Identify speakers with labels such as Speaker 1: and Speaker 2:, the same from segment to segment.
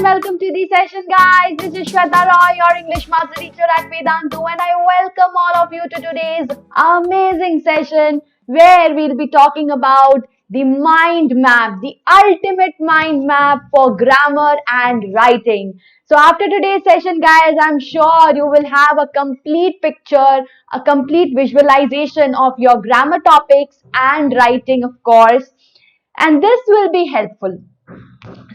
Speaker 1: welcome to the session, guys. This is Sweta Mam, your English master teacher at Vedantu, and I welcome all of you to today's amazing session where we'll be talking about the mind map, the ultimate mind map for grammar and writing. So after today's session, guys, I'm sure you will have a complete picture, a complete visualization of your grammar topics and writing, of course. And this will be helpful,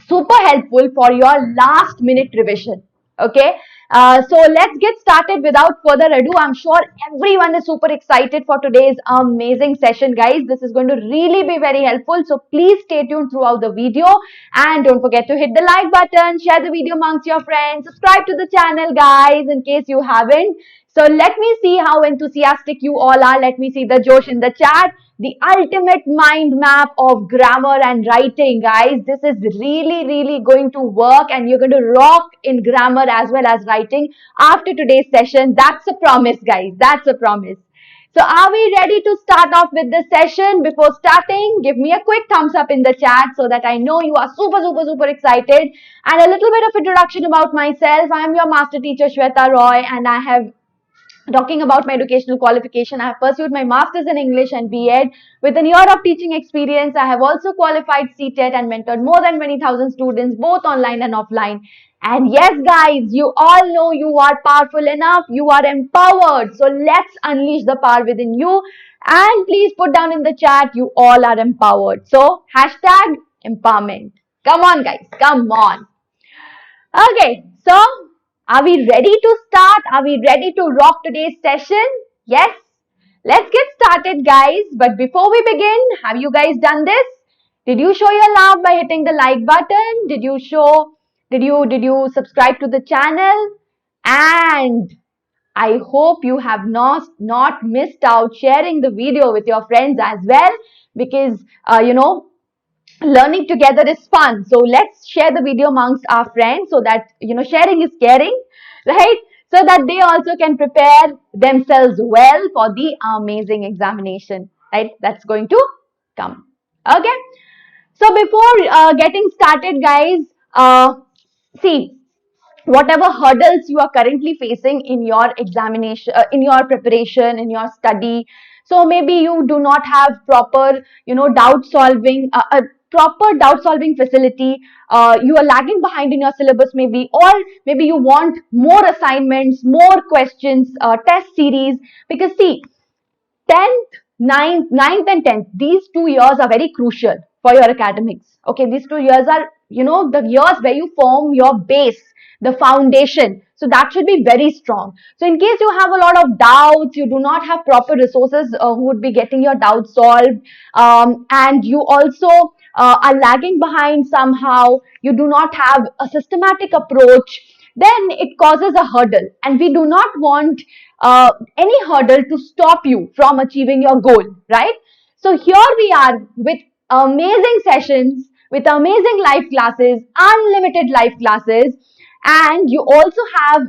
Speaker 1: super helpful for your last minute revision. Okay, so let's get started without further ado. I'm sure everyone is super excited for today's amazing session, guys. This is going to really be very helpful, so please stay tuned throughout the video and don't forget to hit the like button, share the video amongst your friends, subscribe to the channel, guys, in case you haven't. So let me see how enthusiastic you all are. Let me see the Josh in the chat. The ultimate mind map of grammar and writing, guys. This is really going to work and you're going to rock in grammar as well as writing after today's session. That's a promise, guys. That's a promise. So are we ready to start off with this session? Before starting, give me a quick thumbs up in the chat so that I know you are super excited. And a little bit of introduction about myself. I am your master teacher, Sweta Roy, and I have talking about my educational qualification. I have pursued my Masters in English and B.Ed with a year of teaching experience. I have also qualified CTET and mentored more than 20,000 students, both online and offline. And yes, guys, you all know you are powerful enough. You are empowered. So let's unleash the power within you. And please put down in the chat, you all are empowered. So hashtag empowerment. Come on, guys. Come on. Okay, so are we ready to start? Are we ready to rock today's session? Yes? Let's get started, guys. But before we begin, have you guys done this? Did you show your love by hitting the like button? Did you subscribe to the channel? And I hope you have not missed out sharing the video with your friends as well, because learning together is fun. So let's share the video amongst our friends so that, sharing is caring, right? So that they also can prepare themselves well for the amazing examination, right? That's going to come. Okay. So before getting started, guys, see, whatever hurdles you are currently facing in your examination, in your preparation, in your study. So maybe you do not have proper, proper doubt solving facility. You are lagging behind in your syllabus maybe, or maybe you want more assignments, more questions, test series. Because see, 9th and 10th, these 2 years are very crucial for your academics. Okay, these 2 years are, the years where you form your base, the foundation. So that should be very strong. So in case you have a lot of doubts, you do not have proper resources who would be getting your doubts solved, and you also are lagging behind somehow, you do not have a systematic approach, then it causes a hurdle. And we do not want any hurdle to stop you from achieving your goal, right? So here we are with amazing sessions, with amazing live classes, unlimited live classes, and you also have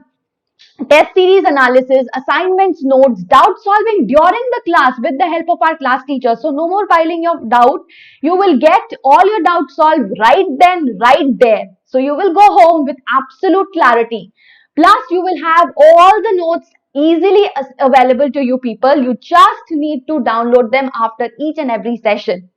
Speaker 1: test series analysis, assignments, notes, doubt solving during the class with the help of our class teacher. So no more piling of doubt. You will get all your doubts solved right then, right there. So you will go home with absolute clarity. Plus you will have all the notes easily available to you people. You just need to download them after each and every session.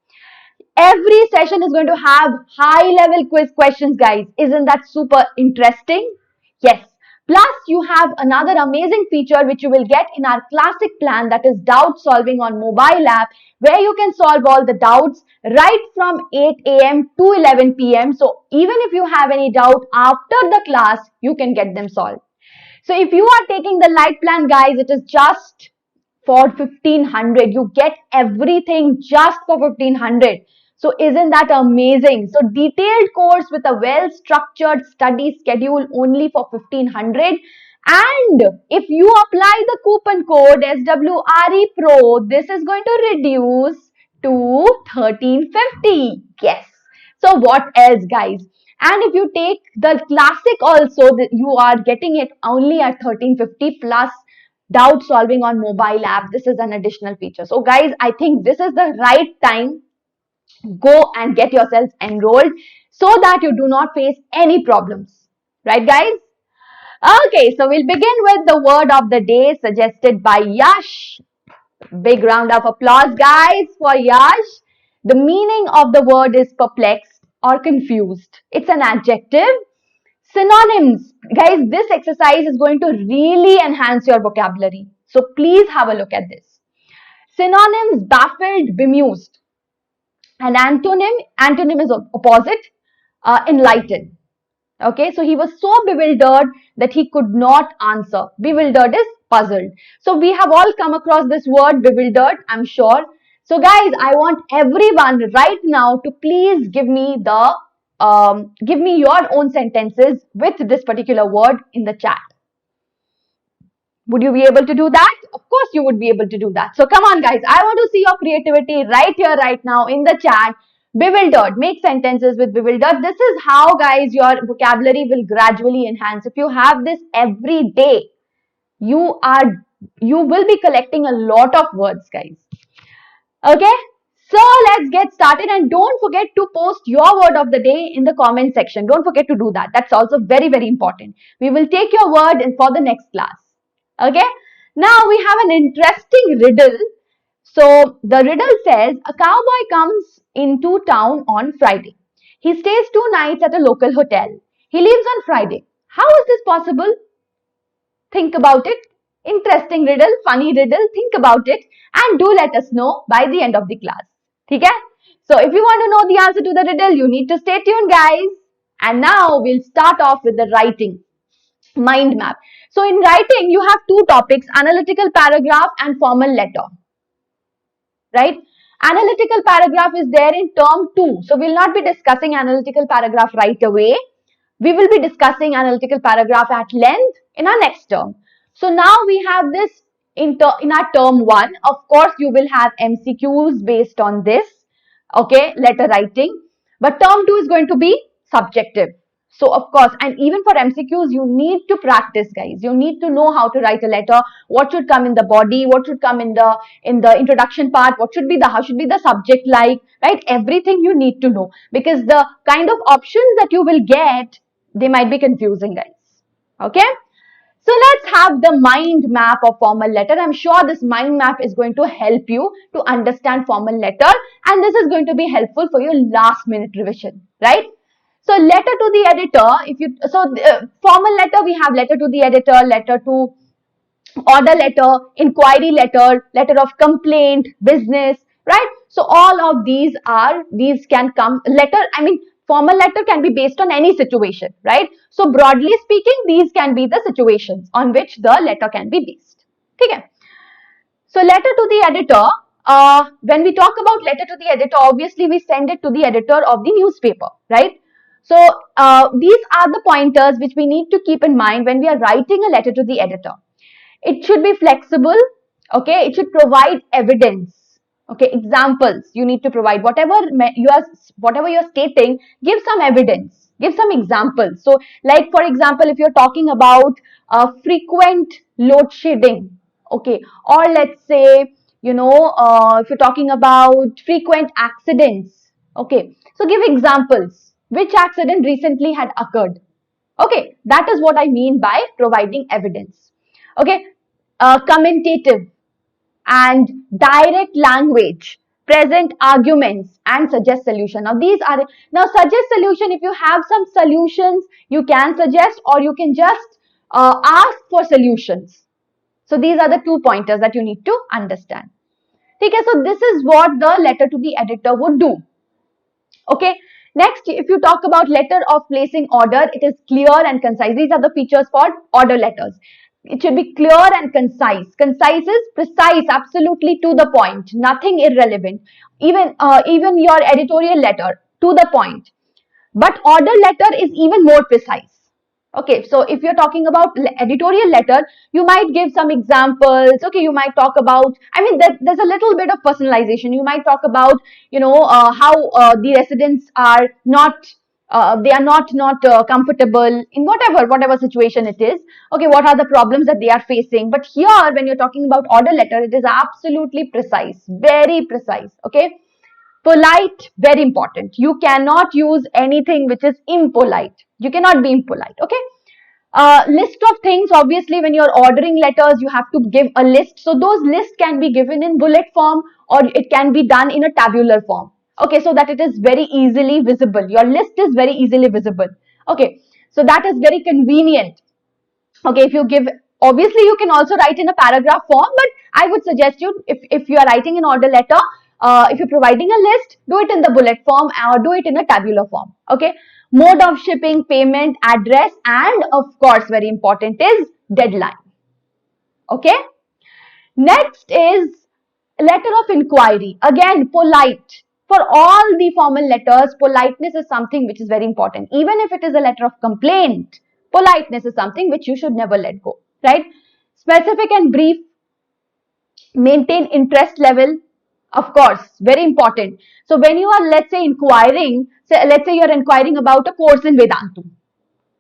Speaker 1: Every session is going to have high-level quiz questions, guys. Isn't that super interesting? Yes. Plus, you have another amazing feature which you will get in our classic plan, that is doubt solving on mobile app, where you can solve all the doubts right from 8 a.m. to 11 p.m. So even if you have any doubt after the class, you can get them solved. So if you are taking the light plan, guys, it is just for 1500. You get everything just for 1500. So isn't that amazing? So detailed course with a well-structured study schedule only for 1500. And if you apply the coupon code SWRE Pro, this is going to reduce to 1350. Yes. So what else, guys? And if you take the classic also, you are getting it only at 1350 plus doubt solving on mobile app. This is an additional feature. So guys, I think this is the right time. Go and get yourselves enrolled. so that you do not face any problems. Right, guys? Okay, so we'll begin with the word of the day suggested by Yash. Big round of applause, guys, for Yash. The meaning of the word is perplexed or confused. It's an adjective. Synonyms. Guys, this exercise is going to really enhance your vocabulary. So please have a look at this. Synonyms: baffled, bemused. An antonym is opposite, enlightened. Okay, so he was so bewildered that he could not answer. Bewildered is puzzled. So we have all come across this word bewildered, I'm sure. So guys, I want everyone right now to please give me your own sentences with this particular word in the chat. Would you be able to do that? Of course you would be able to do that. So come on guys, I want to see your creativity right here, right now in the chat. Bewildered. Make sentences with bewildered. This is how, guys, your vocabulary will gradually enhance. If you have this every day, you will be collecting a lot of words, guys. Okay? So let's get started, and don't forget to post your word of the day in the comment section. Don't forget to do that. That's also very, very important. We will take your word for the next class. Okay? Now we have an interesting riddle. So the riddle says, a cowboy comes into town on Friday. He stays 2 nights at a local hotel. He leaves on Friday. How is this possible? Think about it. Interesting riddle, funny riddle. Think about it and do let us know by the end of the class. Okay? So if you want to know the answer to the riddle, you need to stay tuned, guys. And now we'll start off with the writing. Mind map. So in writing, you have 2 topics, analytical paragraph and formal letter. Right? Analytical paragraph is there in term 2. So we'll not be discussing analytical paragraph right away. We will be discussing analytical paragraph at length in our next term. So now we have this in our term 1. Of course, you will have MCQs based on this. Okay, letter writing. But term 2 is going to be subjective. So of course, and even for MCQs, you need to practice, guys. You need to know how to write a letter, what should come in the body, what should come in the introduction part, how should be the subject like, right? Everything you need to know, because the kind of options that you will get, they might be confusing, guys. Okay? So let's have the mind map of formal letter. I'm sure this mind map is going to help you to understand formal letter, and this is going to be helpful for your last minute revision, right? So letter to the editor, formal letter, we have letter to the editor, letter to order letter, inquiry letter, letter of complaint, business, right? So all of these can come, formal letter can be based on any situation, right? So broadly speaking, these can be the situations on which the letter can be based. Okay. So letter to the editor, when we talk about letter to the editor, obviously we send it to the editor of the newspaper, right? So these are the pointers which we need to keep in mind when we are writing a letter to the editor. It should be flexible, okay? It should provide evidence, okay? Examples you need to provide. Whatever you're stating, give some evidence, give some examples. So like for example, if you're talking about frequent load shedding, okay? Or let's say, if you're talking about frequent accidents, okay? So give examples. Which accident recently had occurred? Okay, that is what I mean by providing evidence. Okay, commentative and direct language, present arguments and suggest solution. Now suggest solution. If you have some solutions, you can suggest, or you can just ask for solutions. So these are the 2 pointers that you need to understand. Okay, so this is what the letter to the editor would do. Okay. Next, if you talk about letter of placing order, it is clear and concise. These are the features for order letters. It should be clear and concise. Concise is precise, absolutely to the point, nothing irrelevant. Even your editorial letter, to the point. But order letter is even more precise. Okay, so if you're talking about editorial letter, you might give some examples. Okay, you might talk about, there's a little bit of personalization. You might talk about, how the residents are not, comfortable in whatever situation it is. Okay, what are the problems that they are facing? But here, when you're talking about order letter, it is absolutely precise, very precise. Okay. Polite, very important. You cannot use anything which is impolite. You cannot be impolite, okay? List of things, obviously when you're ordering letters, you have to give a list. So those lists can be given in bullet form or it can be done in a tabular form. Okay, so that it is very easily visible. Your list is very easily visible. Okay, so that is very convenient. Okay, if you give, obviously you can also write in a paragraph form, but I would suggest you, if you are writing an order letter, if you're providing a list, do it in the bullet form or do it in a tabular form. Okay, mode of shipping, payment, address, and of course very important is deadline. Okay, next is letter of inquiry. Again, polite. For all the formal letters, politeness is something which is very important. Even if it is a letter of complaint, politeness is something which you should never let go, right? Specific and brief. Maintain interest level. Of course, very important. So when you are, let's say, inquiring, let's say you're inquiring about a course in Vedantu.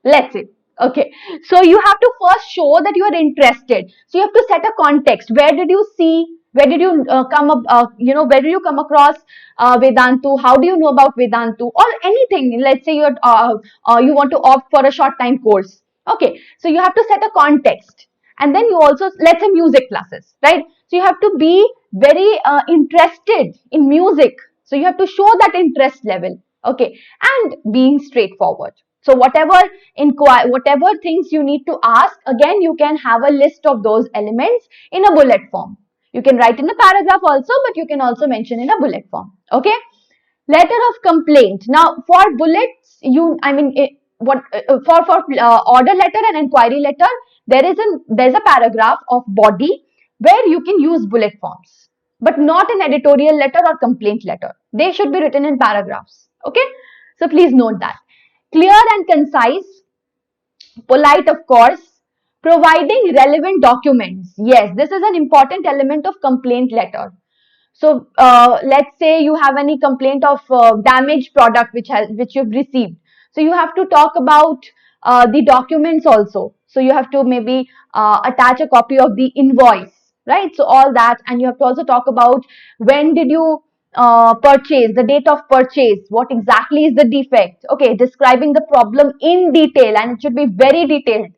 Speaker 1: Let's say, okay. So you have to first show that you are interested. So you have to set a context. Where did you see? Where did you come up? Where did you come across Vedantu? How do you know about Vedantu? Or anything. Let's say you want to opt for a short time course. Okay. So you have to set a context. And then you also, let's say, music classes, right? So you have to be very interested in music. So you have to show that interest level. Okay. And being straightforward. So whatever things you need to ask, again, you can have a list of those elements in a bullet form. You can write in a paragraph also, but you can also mention in a bullet form. Okay. Letter of complaint. Now, for bullets, for order letter and inquiry letter, there's a paragraph of body where you can use bullet forms, but not an editorial letter or complaint letter. They should be written in paragraphs. Okay. So please note that. Clear and concise, polite of course, providing relevant documents. Yes, this is an important element of complaint letter. So let's say you have any complaint of damaged product which you've received. So you have to talk about the documents also. So you have to maybe attach a copy of the invoice, right? So all that, and you have to also talk about when did you purchase, the date of purchase, what exactly is the defect. Okay, describing the problem in detail, and it should be very detailed.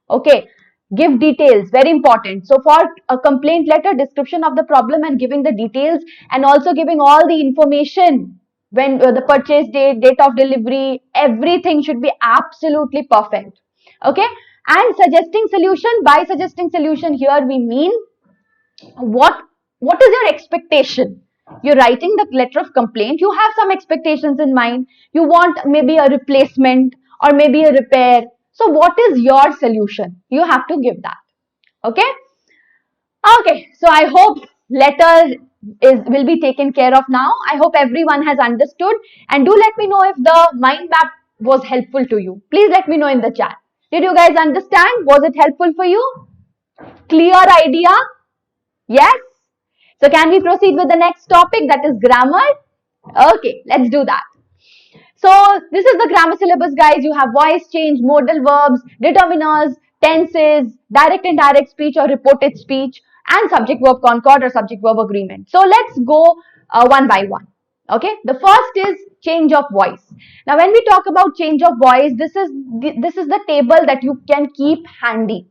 Speaker 1: Okay, give details, very important. So for a complaint letter, description of the problem and giving the details, and also giving all the information, when the purchase date, date of delivery, everything should be absolutely perfect. Okay, and suggesting solution. By suggesting solution, here we mean what is your expectation. You're writing the letter of complaint, you have some expectations in mind. You want maybe a replacement or maybe a repair. So what is your solution? You have to give that. Okay. Okay. So I hope letter will be taken care of now. I hope everyone has understood, and do let me know if the mind map was helpful to you. Please let me know in the chat. Did you guys understand? Was it helpful for you? Clear idea? Yes. So can we proceed with the next topic, that is grammar? Okay, let's do that. So this is the grammar syllabus, guys. You have voice change, modal verbs, determiners, tenses, direct and indirect speech or reported speech, and subject verb concord or subject verb agreement. So let's go one by one. Okay, the first is change of voice. Now when we talk about change of voice, this is the table that you can keep handy.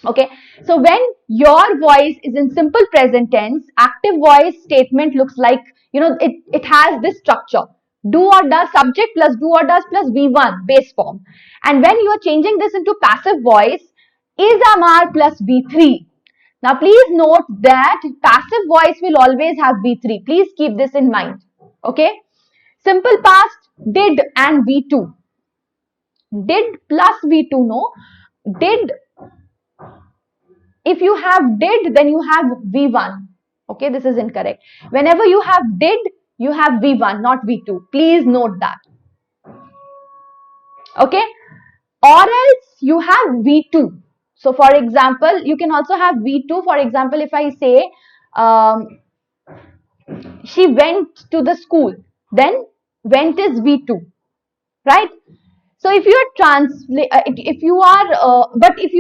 Speaker 1: Okay, so when your voice is in simple present tense, active voice statement looks like, it has this structure: do or does subject plus do or does plus V1 base form. And when you are changing this into passive voice, is Amar plus V3. Now please note that passive voice will always have V3. Please keep this in mind. Okay, simple past, did and V2. Did plus V2, no. Did, if you have did, then you have V1. Okay, this is incorrect. Whenever you have did, you have V1, not V2. Please note that. Okay, or else you have V2. So for example, you can also have V2. For example, if I say she went to the school, then went is V2, right? So if you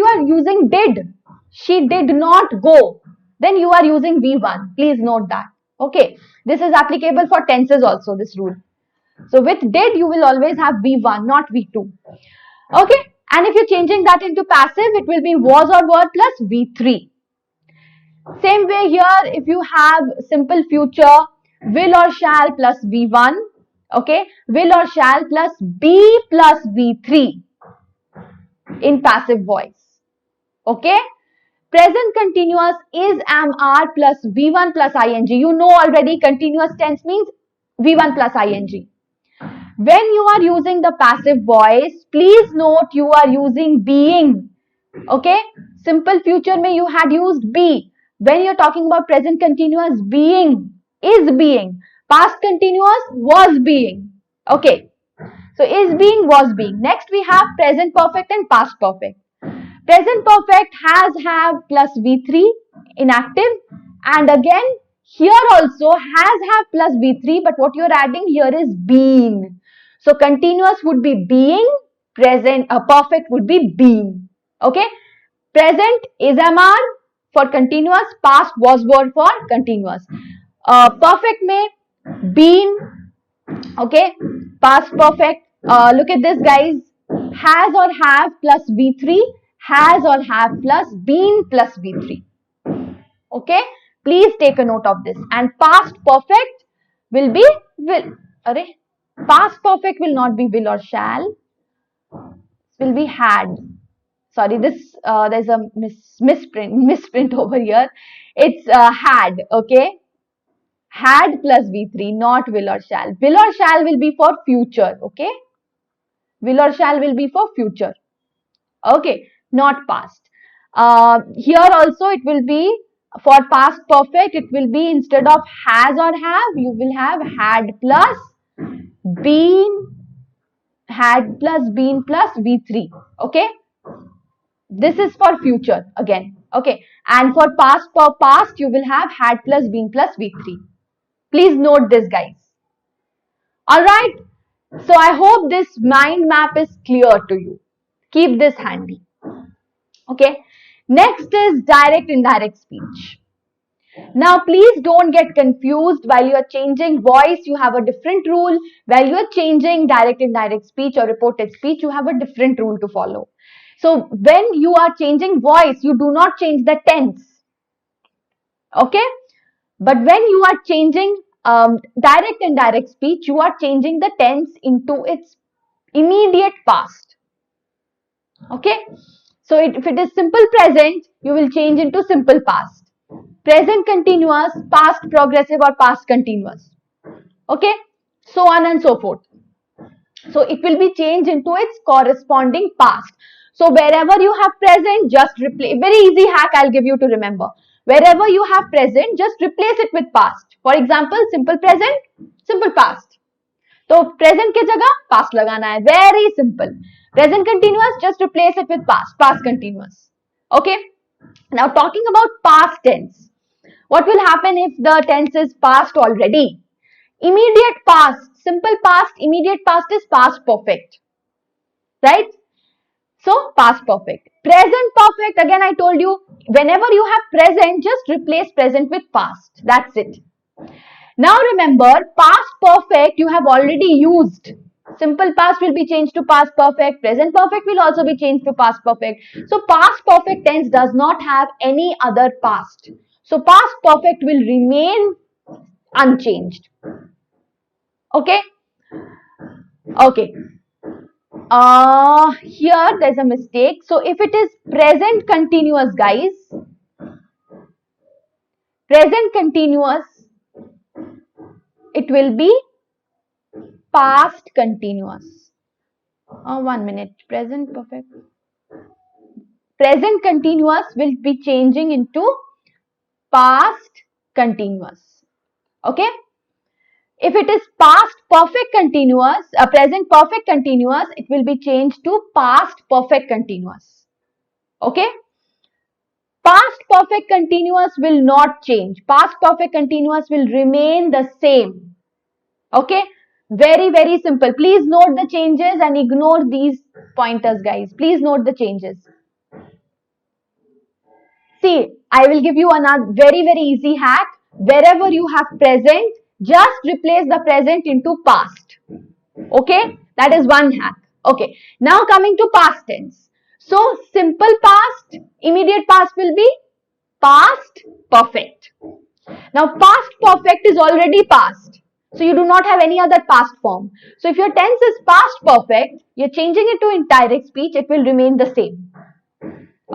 Speaker 1: are using did, she did not go, then you are using V1. Please note that. Okay, this is applicable for tenses also, this rule. So with did, you will always have V1, not V2. Okay, and if you're changing that into passive, it will be was or were plus V3. Same way here, if you have simple future, will or shall plus V1, okay, will or shall plus be plus V3 in passive voice. Okay, present continuous is am are plus V1 plus ing. You know already continuous tense means V1 plus ing. When you are using the passive voice, please note you are using being. Okay, simple future mein you had used be. When you're talking about present continuous, being is being. Past continuous was being. Okay, so is being, was being. Next we have present perfect and past perfect. Present perfect has have plus V3 inactive, and again here also has have plus V3, but what you're adding here is being. So continuous would be being, present perfect would be being. Okay, present is MR for continuous, past was were for continuous. Perfect may been, okay, past perfect. Look at this guys, has or have plus V3, has or have plus been plus V3. Okay, please take a note of this. And past perfect will be will. Array, past perfect will not be will or shall, will be had. Sorry, this there's a misprint over here. It's had. Okay, had plus V3, not will or shall. Will or shall will be for future. Okay, will or shall will be for future. Okay, not past. Here also it will be for past perfect, it will be instead of has or have, you will have had plus been, had plus been plus V3. Okay, this is for future again. Okay, and for past you will have had plus been plus V3. Please note this guys. Alright, so I hope this mind map is clear to you. Keep this handy. Okay, next is direct indirect speech. Now please don't get confused. While you are changing voice, you have a different rule. While you are changing direct indirect speech or reported speech, you have a different rule to follow. So when you are changing voice, you do not change the tense. Okay, but when you are changing direct indirect speech, you are changing the tense into its immediate past. Okay, so if it is simple present, you will change into simple past. Present continuous, past progressive or past continuous. Okay, so on and so forth. So it will be changed into its corresponding past. So wherever you have present, just replace. Very easy hack I'll give you to remember. Wherever you have present, just replace it with past. For example, simple present, simple past. तो present के जगह past लगाना है. Very simple. Present continuous, just replace it with past. Past continuous. Okay. Now talking about past tense. What will happen if the tense is past already? Immediate past, simple past, immediate past is past perfect. Right? So past perfect. Present perfect, again I told you, whenever you have present, just replace present with past. That's it. Now remember, past perfect you have already used. Simple past will be changed to past perfect. Present perfect will also be changed to past perfect. So past perfect tense does not have any other past. So past perfect will remain unchanged. Okay? Okay. Here there's a mistake. So if it is present continuous, guys, present continuous, it will be past continuous. 1 minute. Present perfect. Present continuous will be changing into past continuous. Okay? If it is past perfect continuous, present perfect continuous, it will be changed to past perfect continuous. Okay? Past perfect continuous will not change. Past perfect continuous will remain the same. Okay? Very, very simple. Please note the changes and ignore these pointers, guys. Please note the changes. See, I will give you another very, very easy hack. wherever you have present, just replace the present into past. Okay, that is one hack. Okay, now coming to past tense. So simple past, immediate past will be past perfect. Now past perfect is already past. So you do not have any other past form. So if your tense is past perfect, you're changing it to indirect speech, it will remain the same.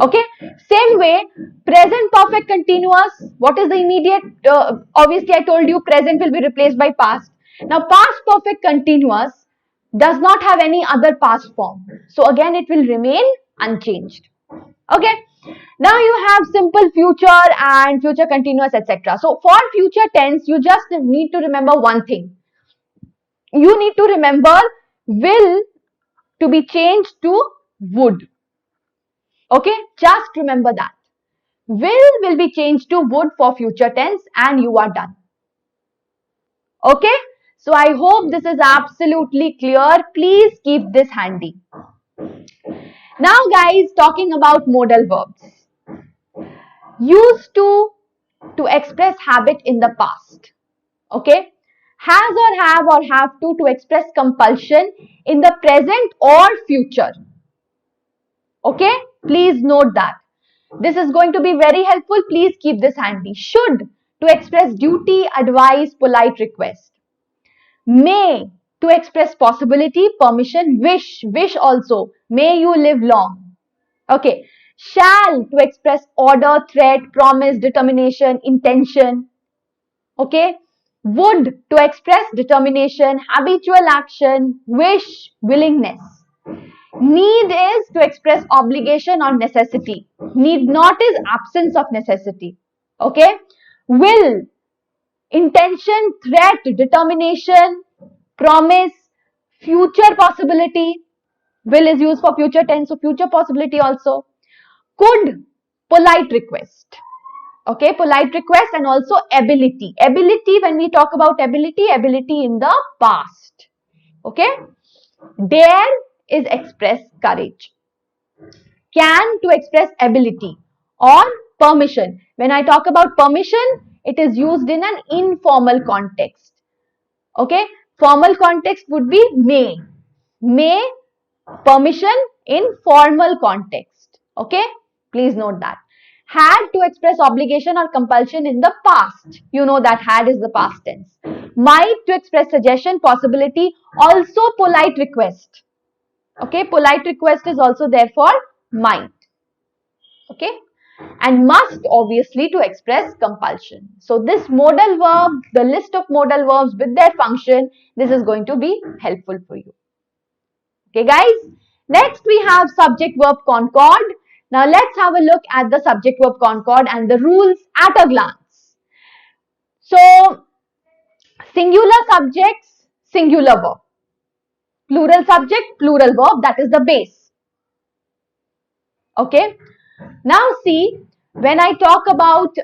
Speaker 1: Okay, same way, present perfect continuous. What is the immediate? Obviously, I told you present will be replaced by past. Now, past perfect continuous does not have any other past form. So, again, it will remain unchanged. Okay, now you have simple future and future continuous, etc. So, for future tense, you just need to remember one thing. You need to remember will to be changed to would. Okay, just remember that. Will be changed to would for future tense and you are done. Okay, so I hope this is absolutely clear. Please keep this handy. Now guys, talking about modal verbs. Used to express habit in the past. Okay, has or have to express compulsion in the present or future. Okay, please note that. This is going to be very helpful. Please keep this handy. Should to express duty, advice, polite request. May to express possibility, permission, wish also. May you live long. Okay. Shall to express order, threat, promise, determination, intention. Okay. Would to express determination, habitual action, wish, willingness. Need is to express obligation or necessity. Need not is absence of necessity. Okay. Will, intention, threat, determination, promise, future possibility. Will is used for future tense, so future possibility also. Could, polite request. Okay, polite request and also ability. Ability, when we talk about ability in the past. Okay. Dare is express courage. Can to express ability or permission. When I talk about permission, it is used in an informal context. Okay, formal context would be may. May, permission in formal context. Okay, please note that. Had to express obligation or compulsion in the past. You know that had is the past tense. Might to express suggestion, possibility, also polite request. Okay, polite request is also there for might. Okay, and must obviously to express compulsion. So this modal verb, the list of modal verbs with their function, this is going to be helpful for you. Okay guys, next we have subject verb concord. Now let's have a look at the subject verb concord and the rules at a glance. So singular subjects, singular verb. Plural subject, plural verb, that is the base. Okay. Now see, when I talk about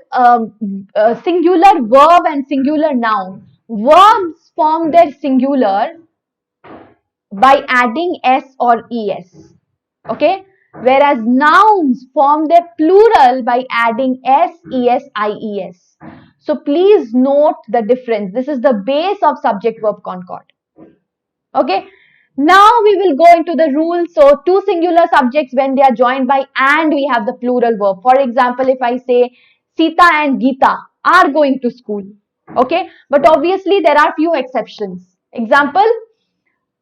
Speaker 1: singular verb and singular noun, verbs form their singular by adding s or es. Okay. Whereas nouns form their plural by adding s, es, ies. So please note the difference. This is the base of subject verb concord. Okay. Now we will go into the rules. So two singular subjects when they are joined by and, we have the plural verb. For example, if I say Sita and Geeta are going to school. Okay. But obviously there are few exceptions. Example,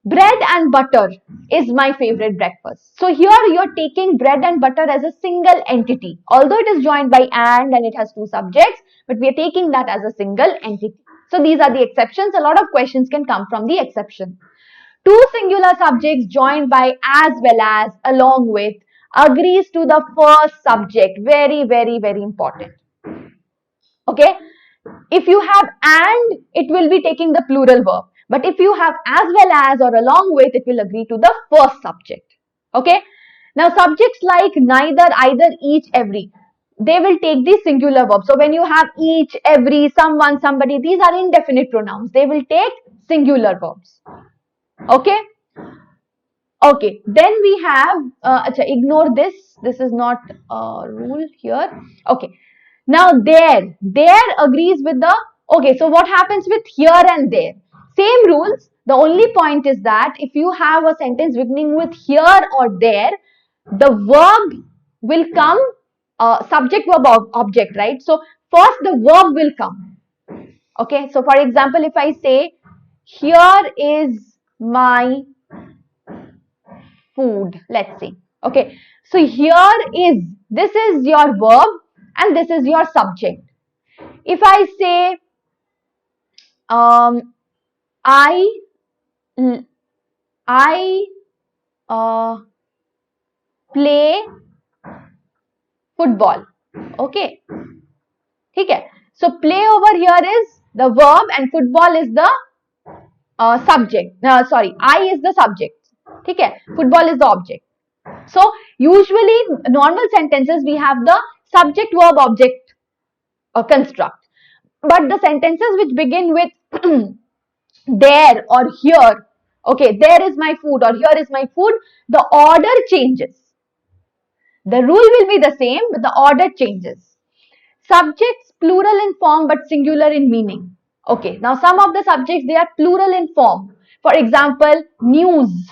Speaker 1: bread and butter is my favorite breakfast. So here you are taking bread and butter as a single entity. Although it is joined by and it has two subjects, but we are taking that as a single entity. So these are the exceptions. A lot of questions can come from the exception. Two singular subjects joined by as well as, along with, agrees to the first subject. Very, very, very important. Okay. If you have and, it will be taking the plural verb. But if you have as well as or along with, it will agree to the first subject. Okay. Now subjects like neither, either, each, every, they will take the singular verb. So when you have each, every, someone, somebody, these are indefinite pronouns. They will take singular verbs. Okay. Okay. Then we have, ignore this. This is not a rule here. Okay. Now there agrees with the, okay, so what happens with here and there? Same rules. The only point is that if you have a sentence beginning with here or there, the verb will come, subject verb object, right? So first the verb will come. Okay, so for example, if I say, here is my food, let's say. Okay, so here is, this is your verb and this is your subject. If I say, I uh, play football. Okay, okay. So play over here is the verb and football is the subject. Sorry, I is the subject. Okay, football is the object. So usually normal sentences we have the subject verb object construct, but the sentences which begin with there or here, okay, there is my food or here is my food, the order changes. The rule will be the same, but the order changes. Subjects plural in form but singular in meaning. Okay, now some of the subjects, they are plural in form. For example, news.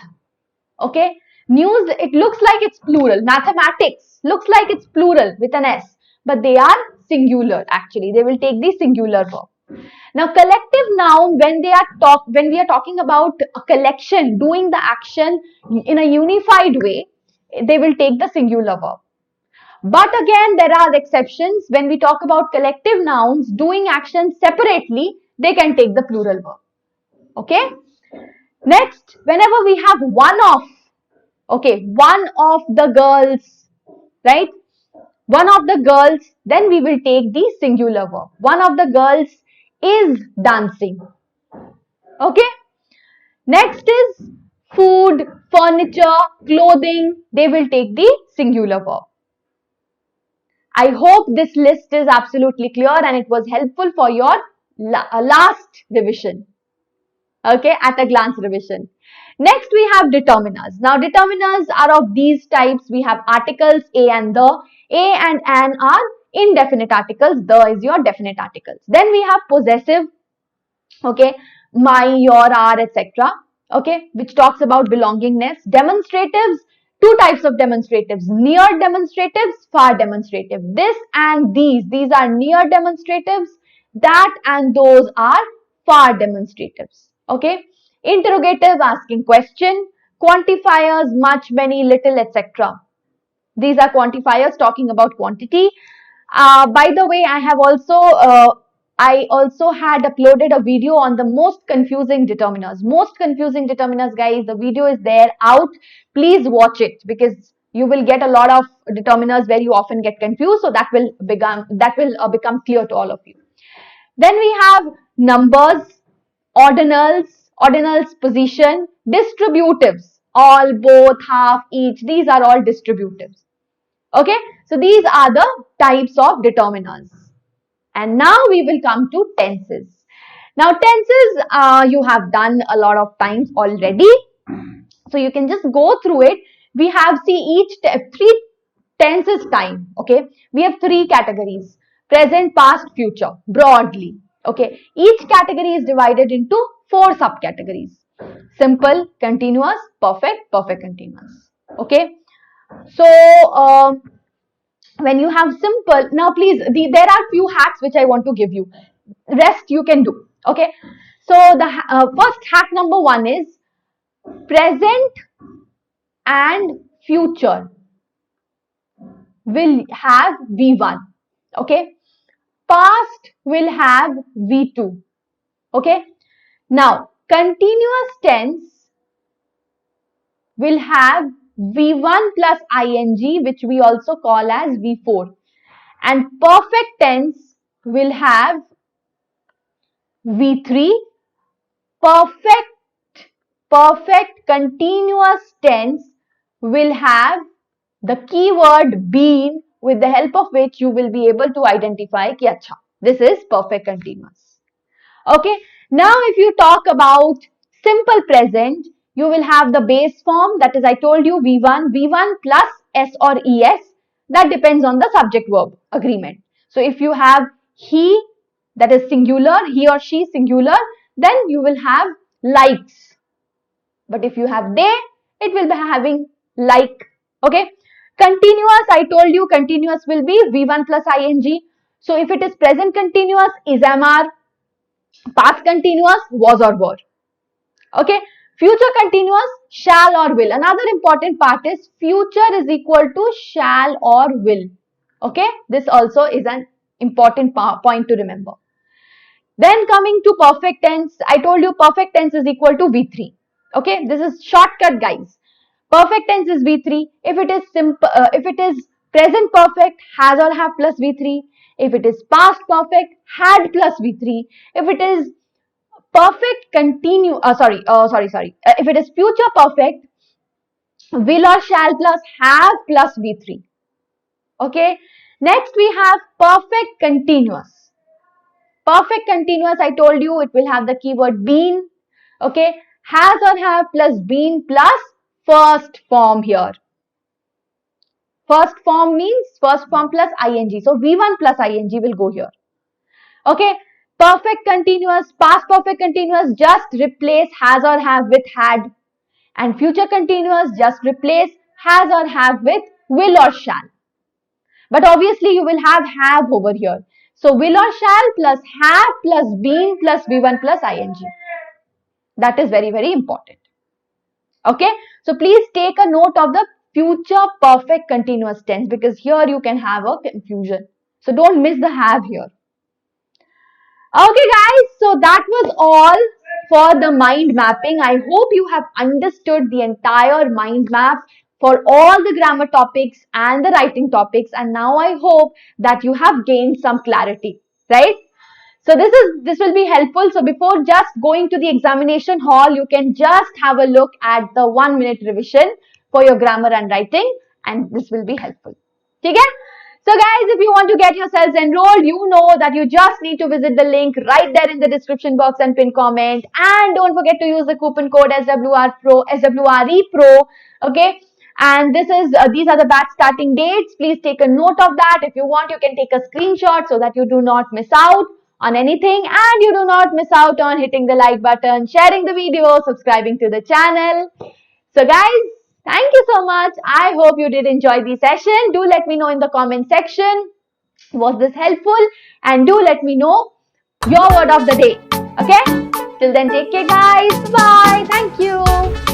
Speaker 1: Okay, news, it looks like it's plural. Mathematics looks like it's plural with an S, but they are singular actually. They will take the singular verb. Now collective noun, when we are talking about a collection doing the action in a unified way, they will take the singular verb. But again, there are exceptions. When we talk about collective nouns doing actions separately, they can take the plural verb. Okay. Next, whenever we have one of, okay, one of the girls, right? One of the girls, then we will take the singular verb. One of the girls is dancing. Okay. Next is food, furniture, clothing. They will take the singular verb. I hope this list is absolutely clear and it was helpful for your last revision. Okay, at a glance revision. Next we have determiners. Now determiners are of these types. We have articles a and the. A and an are indefinite articles. The is your definite articles. Then we have possessive. Okay, my, your, our, etc. Okay, which talks about belongingness. Demonstratives, two types of demonstratives, near demonstratives, far demonstrative. This and these are near demonstratives. That and those are far demonstratives. Okay, interrogative, asking question. Quantifiers, much, many, little, etc. These are quantifiers talking about quantity. By the way, I also had uploaded a video on the most confusing determiners. Most confusing determiners, guys, the video is there out. Please watch it because you will get a lot of determiners where you often get confused. So that will become clear to all of you. Then we have numbers, ordinals, position, distributives, all, both, half, each. These are all distributives. Okay, so these are the types of determiners. And now we will come to tenses. Now tenses you have done a lot of times already. So you can just go through it. We have, see, each three tenses time. Okay, we have three categories: present, past, future, broadly. Okay, each category is divided into four subcategories: simple, continuous, perfect, perfect continuous. Okay, so when you have simple, now please, there are few hacks which I want to give you. Rest you can do. Okay, so the first hack number one is present and future will have V1. Okay, past will have V2. Okay, now continuous tense will have V1 plus ing, which we also call as V4, and perfect tense will have V3. Perfect continuous tense will have the keyword been, with the help of which you will be able to identify ki acha, this is perfect continuous. Okay, now if you talk about simple present, you will have the base form, that is I told you V1 plus S or ES, that depends on the subject verb agreement. So if you have he, that is singular, he or she singular, then you will have likes. But if you have they, it will be having like. Okay. Continuous, I told you continuous will be V1 plus ing. So if it is present continuous, is, am, are. Past continuous, was or were. Okay. Future continuous, shall or will. Another important part is future is equal to shall or will. Okay. This also is an important point to remember. Then coming to perfect tense, I told you perfect tense is equal to V3. Okay. This is shortcut, guys. Perfect tense is V3. If it is simple, if it is present perfect, has or have plus V3. If it is past perfect, had plus V3. If it is perfect continue, if it is future perfect, will or shall plus have plus V3. Okay. Next we have perfect continuous. Perfect continuous, I told you it will have the keyword been. Okay. Has or have plus been plus first form here. First form means first form plus ing. So V1 plus ing will go here. Okay. Perfect continuous, past perfect continuous, just replace has or have with had. And future continuous, just replace has or have with will or shall. But obviously you will have over here. So will or shall plus have plus been plus V1 plus ing. That is very, very important. Okay. So please take a note of the future perfect continuous tense, because here you can have a confusion. So don't miss the have here. Okay guys, so that was all for the mind mapping. I hope you have understood the entire mind map for all the grammar topics and the writing topics, and now I hope that you have gained some clarity, right? So this will be helpful. So before just going to the examination hall, you can just have a look at the 1-minute revision for your grammar and writing, and this will be helpful. Okay? So guys, if you want to get yourselves enrolled, you know that you just need to visit the link right there in the description box and pin comment. And don't forget to use the coupon code SWRE Pro. Okay. And these are the batch starting dates. Please take a note of that. If you want, you can take a screenshot so that you do not miss out on anything, and you do not miss out on hitting the like button, sharing the video, subscribing to the channel. So guys, thank you so much. I hope you did enjoy the session. Do let me know in the comment section, was this helpful? And do let me know your word of the day. Okay? Till then, take care guys. Bye. Thank you.